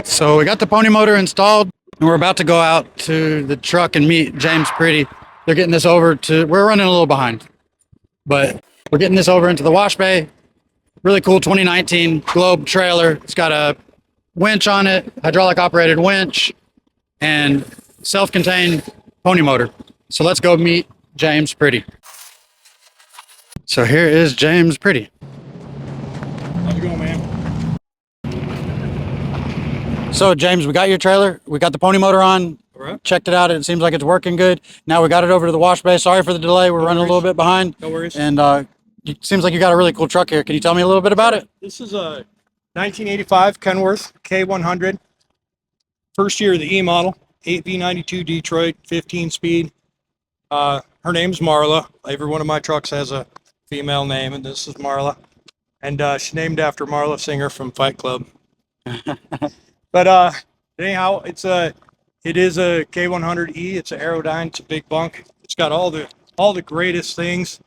So we got the pony motor installed, and we're about to go out to the truck and meet James Pretty. They're getting this over to, we're running a little behind, but we're getting this over into the wash bay. Really cool 2019 Globe trailer. It's got a winch on it, hydraulic operated winch, and self-contained pony motor. So let's go meet James Pretty. So here is James Pretty. How's it going, man? So James, we got your trailer. We got the pony motor on. All right. Checked it out. It seems like it's working good. Now we got it over to the wash bay. Sorry for the delay. We're running a little bit behind. No worries. And it seems like you got a really cool truck here. Can you tell me a little bit about it? This is a 1985 Kenworth K100. First year of the E model. 8V92 Detroit, 15 speed. Her name's Marla. Every one of my trucks has a female name, and this is Marla. And she's named after Marla Singer from Fight Club. But anyhow, it is a K100E. It's an Aerodyne. It's a big bunk. It's got all the greatest things.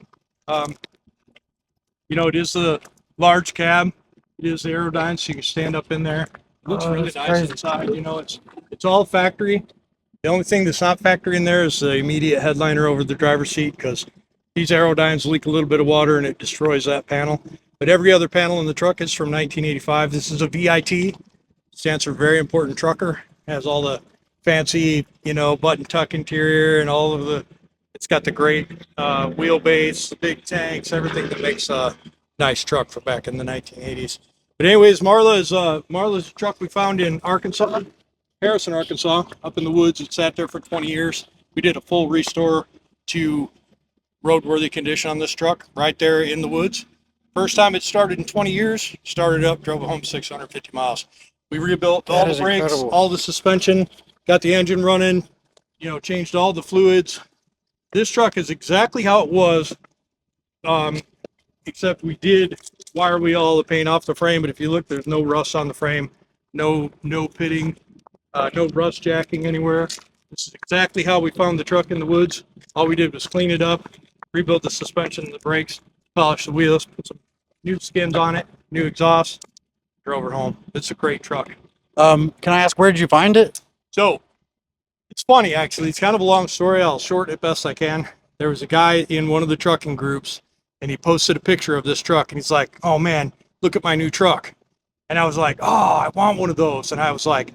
It is a large cab. It is the Aerodyne, so you can stand up in there. It looks really nice crazy. inside. It's all factory. The only thing that's not factory in there is the immediate headliner over the driver's seat, because these Aerodynes leak a little bit of water and it destroys that panel. But every other panel in the truck is from 1985. This is a VIT. Stands for Very Important Trucker. Has all the fancy, button tuck interior and all of the. It's got the great wheelbase, the big tanks, everything that makes a nice truck for back in the 1980s. But anyways, Marla's a truck we found in Arkansas, Harrison, Arkansas, up in the woods. It sat there for 20 years. We did a full restore to roadworthy condition on this truck right there in the woods. First time it started in 20 years. Started up, drove it home 650 miles. We rebuilt all the brakes, incredible. all the suspension, got the engine running, changed all the fluids. This truck is exactly how it was, except we did wire wheel all the paint off the frame. But if you look, there's no rust on the frame, no pitting, no rust jacking anywhere. This is exactly how we found the truck in the woods. All we did was clean it up, rebuild the suspension and the brakes, polish the wheels, put some new skins on it, new exhaust. Drove her home. It's a great truck. Can I ask, where did you find it? So it's funny, actually. It's kind of a long story. I'll shorten it best I can. There was a guy in one of the trucking groups, and he posted a picture of this truck, and he's like, "Oh man, look at my new truck." And I was like, "Oh, I want one of those." And I was like,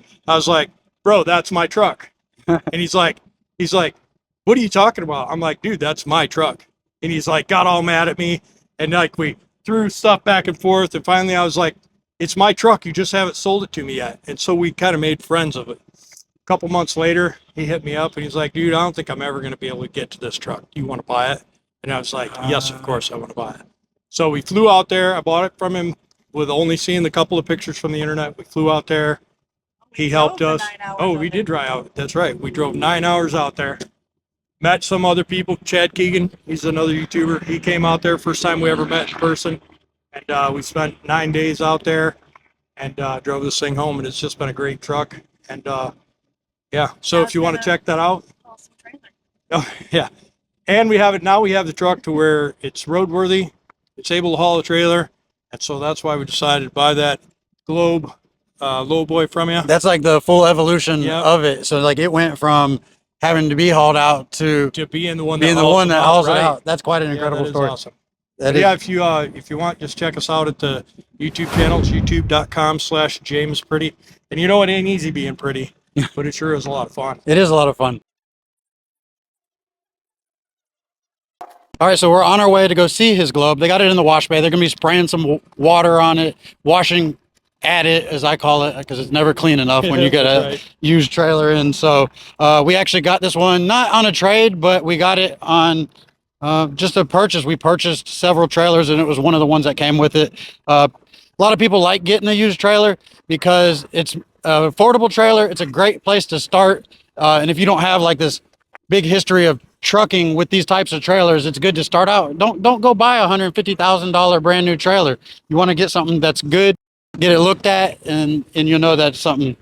"Bro, that's my truck." And he's like, "What are you talking about?" I'm like, "Dude, that's my truck." And he's like, got all mad at me, and like we threw stuff back and forth, and finally I was like, "It's my truck. You just haven't sold it to me yet." And so we kind of made friends of it. A couple months later, he hit me up and he's like, "Dude, I don't think I'm ever going to be able to get to this truck. Do you want to buy it?" And I was like, "Yes, of course I want to buy it." So we flew out there. I bought it from him with only seeing the couple of pictures from the internet. We flew out there. He helped us. Oh, we did drive out. That's right. We drove 9 hours out there. Met some other people. Chad Keegan, he's another YouTuber. He came out there. First time we ever met in person. And we spent 9 days out there and drove this thing home, and it's just been a great truck. And yeah, so if you want to check that out. Awesome trailer. Oh, yeah. And we have it now. We have the truck to where it's roadworthy. It's able to haul a trailer. And so that's why we decided to buy that Globe low boy from you. That's like the full evolution Yep. of it. So like it went from having to be hauled out to Being the one being the one that hauls it right. out. That's quite an incredible that is story. Awesome. That Yeah, is- if you want, just check us out at the YouTube channel. It's youtube.com/JamesPretty. And you know it ain't easy being pretty, but it sure is a lot of fun. It is a lot of fun. All right, so we're on our way to go see his Globe. They got it in the wash bay. They're going to be spraying some water on it, washing at it, as I call it, because it's never clean enough when you get a Right. used trailer in. So we actually got this one, not on a trade, but we got it on just a purchase. We purchased several trailers, and it was one of the ones that came with it. A lot of people like getting a used trailer because it's an affordable trailer. It's a great place to start. And if you don't have like this big history of trucking with these types of trailers, it's good to start out. Don't go buy a $150,000 brand new trailer. You want to get something that's good, get it looked at, and you'll know that's something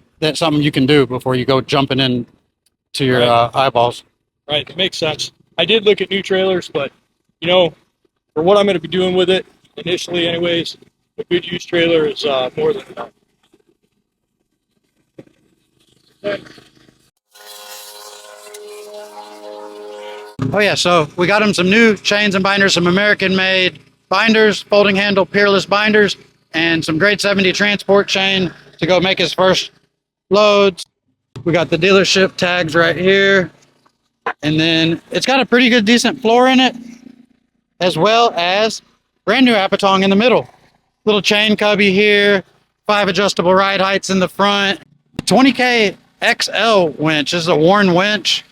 you can do before you go jumping in to your eyeballs. Right, it makes sense. I did look at new trailers, but for what I'm going to be doing with it initially, anyways, a good used trailer is more than enough. Oh yeah, so we got him some new chains and binders, some American-made binders, folding handle, peerless binders, and some grade 70 transport chain to go make his first loads. We got the dealership tags right here, and then it's got a pretty good, decent floor in it, as well as brand new Apatong in the middle. Little chain cubby here, 5 adjustable ride heights in the front. 20K XL winch. This is a Warn winch.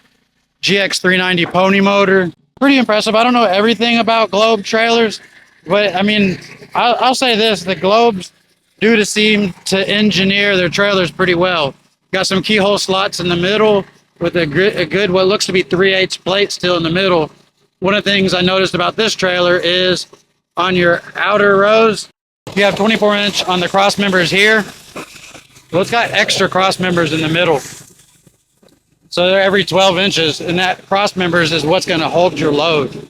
GX390 pony motor. Pretty impressive. I don't know everything about Globe trailers, but I mean, I'll say this: the Globes do seem to engineer their trailers pretty well. Got some keyhole slots in the middle with a good what looks to be 3/8 plate still in the middle. One of the things I noticed about this trailer is on your outer rows, you have 24-inch on the cross members here. Well, it's got extra cross members in the middle. So they're every 12 inches, and that cross members is what's going to hold your load.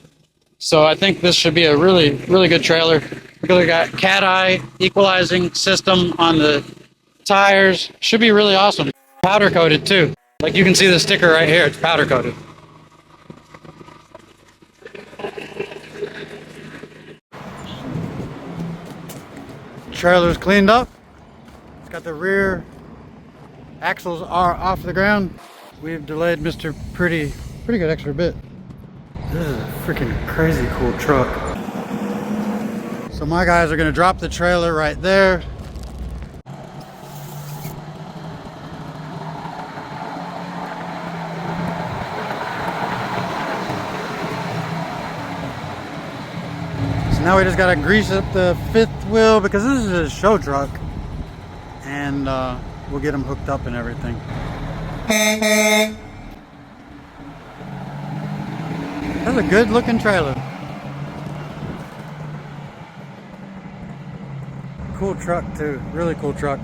So I think this should be a really, really good trailer because we got cat eye equalizing system on the tires. Should be really awesome. Powder coated too. Like you can see the sticker right here. It's powder coated. Trailer's cleaned up. It's got the rear axles are off the ground. We've delayed Mr. Pretty good extra bit. This is a freaking crazy cool truck. So my guys are gonna drop the trailer right there. So now we just gotta grease up the 5th wheel because this is a show truck, and we'll get them hooked up and everything. That's a good looking trailer. Cool truck too, really cool truck.